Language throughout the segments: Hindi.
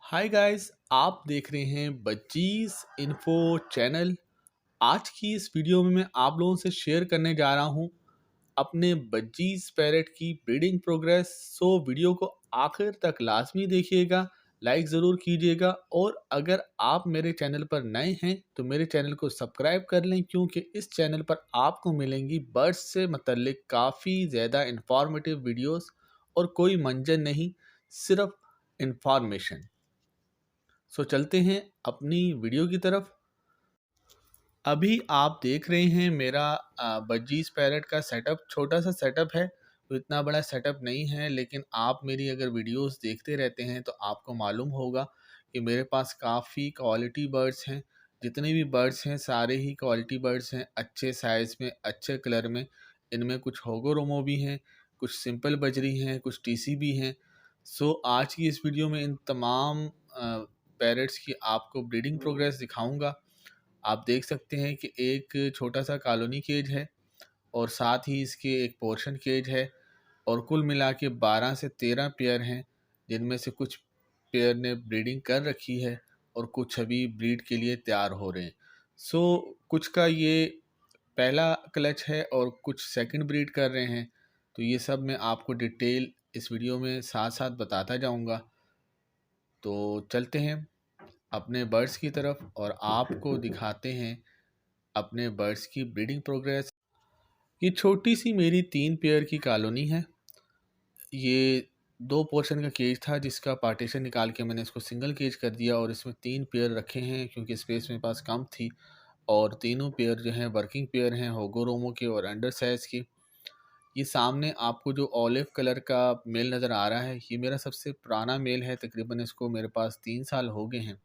हाय गाइस, आप देख रहे हैं बच्चीज इन्फो चैनल। आज की इस वीडियो में मैं आप लोगों से शेयर करने जा रहा हूं अपने बच्चीज पैरेट की ब्रीडिंग प्रोग्रेस। सो वीडियो को आखिर तक लाजमी देखिएगा, लाइक ज़रूर कीजिएगा और अगर आप मेरे चैनल पर नए हैं तो मेरे चैनल को सब्सक्राइब कर लें, क्योंकि इस चैनल पर आपको मिलेंगी बर्ड्स से मतलब काफ़ी ज़्यादा इंफॉर्मेटिव वीडियोस और कोई मंजर नहीं, सिर्फ इंफॉर्मेशन। सो चलते हैं अपनी वीडियो की तरफ। अभी आप देख रहे हैं मेरा बजीज पैरेट का सेटअप। छोटा सा सेटअप है, तो इतना बड़ा सेटअप नहीं है, लेकिन आप मेरी अगर वीडियोस देखते रहते हैं तो आपको मालूम होगा कि मेरे पास काफ़ी क्वालिटी बर्ड्स हैं। जितने भी बर्ड्स हैं सारे ही क्वालिटी बर्ड्स हैं, अच्छे साइज़ में, अच्छे कलर में। इनमें कुछ होगो रोमो भी हैं, कुछ सिंपल बजरी हैं, कुछ टीसी भी हैं। सो आज की इस वीडियो में इन तमाम पैरेट्स की आपको ब्रीडिंग प्रोग्रेस दिखाऊंगा। आप देख सकते हैं कि एक छोटा सा कॉलोनी केज है और साथ ही इसके एक पोर्शन केज है, और कुल मिला के 12 से 13 पेयर हैं, जिनमें से कुछ पेयर ने ब्रीडिंग कर रखी है और कुछ अभी ब्रीड के लिए तैयार हो रहे हैं। सो कुछ का ये पहला क्लच है और कुछ सेकंड ब्रीड कर रहे हैं। तो ये सब मैं आपको डिटेल इस वीडियो में साथ साथ बताता जाऊंगा। तो चलते हैं अपने बर्ड्स की तरफ और आपको दिखाते हैं अपने बर्ड्स की ब्रीडिंग प्रोग्रेस। ये छोटी सी मेरी 3 पेयर की कॉलोनी है। ये 2 पोर्शन का केज था, जिसका पार्टीशन निकाल के मैंने इसको सिंगल केज कर दिया और इसमें 3 पेयर रखे हैं, क्योंकि स्पेस मेरे पास कम थी। और तीनों पेयर जो हैं वर्किंग पेयर हैं, होगो रोमो के और अंडर साइज़ की। ये सामने आपको जो ऑलिव कलर का मेल नज़र आ रहा है, ये मेरा सबसे पुराना मेल है। तकरीबन इसको मेरे पास 3 साल हो गए हैं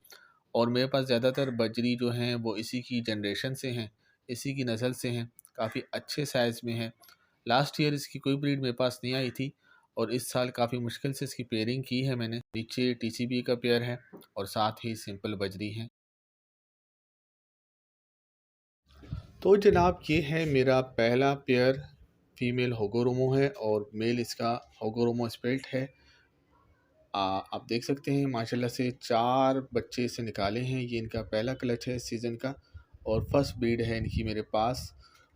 और मेरे पास ज़्यादातर बजरी जो हैं वो इसी की जनरेशन से हैं, इसी की नस्ल से हैं। काफ़ी अच्छे साइज़ में है। लास्ट ईयर इसकी कोई ब्रीड मेरे पास नहीं आई थी और इस साल काफ़ी मुश्किल से इसकी पेयरिंग की है मैंने। नीचे टीसीबी का पेयर है और साथ ही सिंपल बजरी है। तो जनाब ये है मेरा पहला पेयर, फीमेल होगोरोमो है और मेल इसका होगोरोमो स्पेल्ट है। आप देख सकते हैं माशाल्लाह से 4 बच्चे इसे निकाले हैं। ये इनका पहला क्लच है सीज़न का और फर्स्ट ब्रीड है इनकी मेरे पास।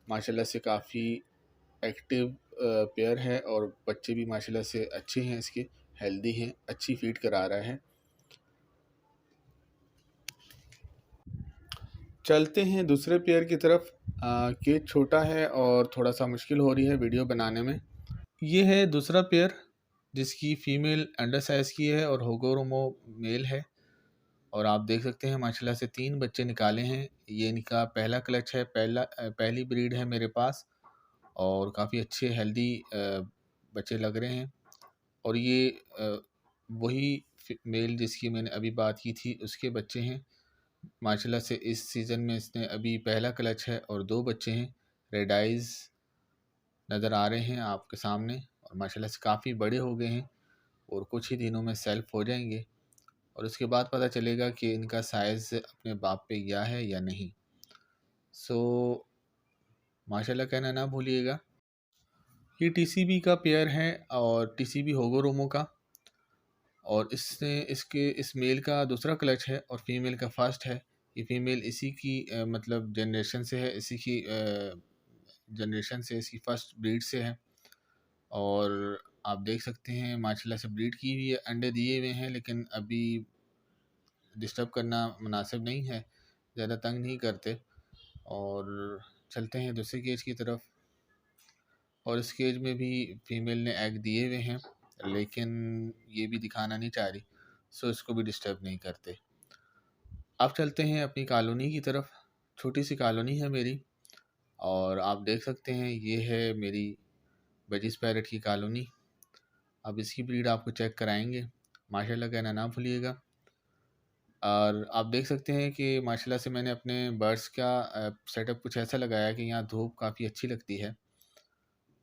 माशाल्लाह से काफ़ी एक्टिव पेयर है और बच्चे भी माशाल्लाह से अच्छे हैं, इसके हेल्दी हैं, अच्छी फीड करा रहा है। चलते हैं दूसरे पेयर की तरफ। केज छोटा है और थोड़ा सा मुश्किल हो रही है वीडियो बनाने में। ये है दूसरा पेयर, जिसकी फ़ीमेल अंडर साइज़ की है और होगोरोमो मेल है। और आप देख सकते हैं माशाल्लाह से 3 बच्चे निकाले हैं। ये इनका पहला क्लच है, पहली ब्रीड है मेरे पास और काफ़ी अच्छे हेल्दी बच्चे लग रहे हैं। और ये वही मेल जिसकी मैंने अभी बात की थी उसके बच्चे हैं। माशाल्लाह से इस सीज़न में इसने अभी पहला क्लच है और 2 बच्चे हैं। रेड आइज़ नज़र आ रहे हैं आपके सामने और माशाल्लाह से काफ़ी बड़े हो गए हैं और कुछ ही दिनों में सेल्फ हो जाएंगे और उसके बाद पता चलेगा कि इनका साइज़ अपने बाप पे गया है या नहीं। सो माशाल्लाह कहना ना भूलिएगा। ये टीसीबी का पेयर है और टीसीबी होगो रोमो का, और इसने इसके इस मेल का दूसरा क्लच है और फीमेल का फर्स्ट है। ये फीमेल इसी की मतलब जनरेशन से है, इसी की जनरेशन से, इसकी फर्स्ट ब्रीड से है। और आप देख सकते हैं माशाल्लाह से ब्रीड की हुई है, अंडे दिए हुए हैं, लेकिन अभी डिस्टर्ब करना मुनासिब नहीं है, ज़्यादा तंग नहीं करते। और चलते हैं दूसरे केज की तरफ। और इस केज में भी फीमेल ने एग दिए हुए हैं, लेकिन ये भी दिखाना नहीं चाह रही, सो इसको भी डिस्टर्ब नहीं करते। अब चलते हैं अपनी कॉलोनी की तरफ। छोटी सी कॉलोनी है मेरी और आप देख सकते हैं ये है मेरी बजीज पैरेट की कॉलोनी। अब इसकी ब्रीड आपको चेक कराएंगे, माशाल्लाह कहना ना भूलिएगा। और आप देख सकते हैं कि माशाल्लाह से मैंने अपने बर्ड्स का सेटअप कुछ ऐसा लगाया कि यहाँ धूप काफ़ी अच्छी लगती है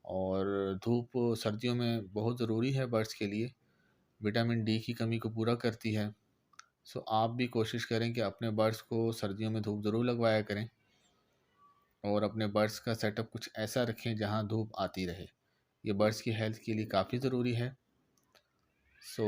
और धूप सर्दियों में बहुत ज़रूरी है बर्ड्स के लिए, विटामिन डी की कमी को पूरा करती है। सो आप भी कोशिश करें कि अपने बर्ड्स को सर्दियों में धूप ज़रूर लगवाया करें और अपने बर्ड्स का सेटअप कुछ ऐसा रखें जहाँ धूप आती रहे। ये बर्ड्स की हेल्थ के लिए काफ़ी ज़रूरी है। सो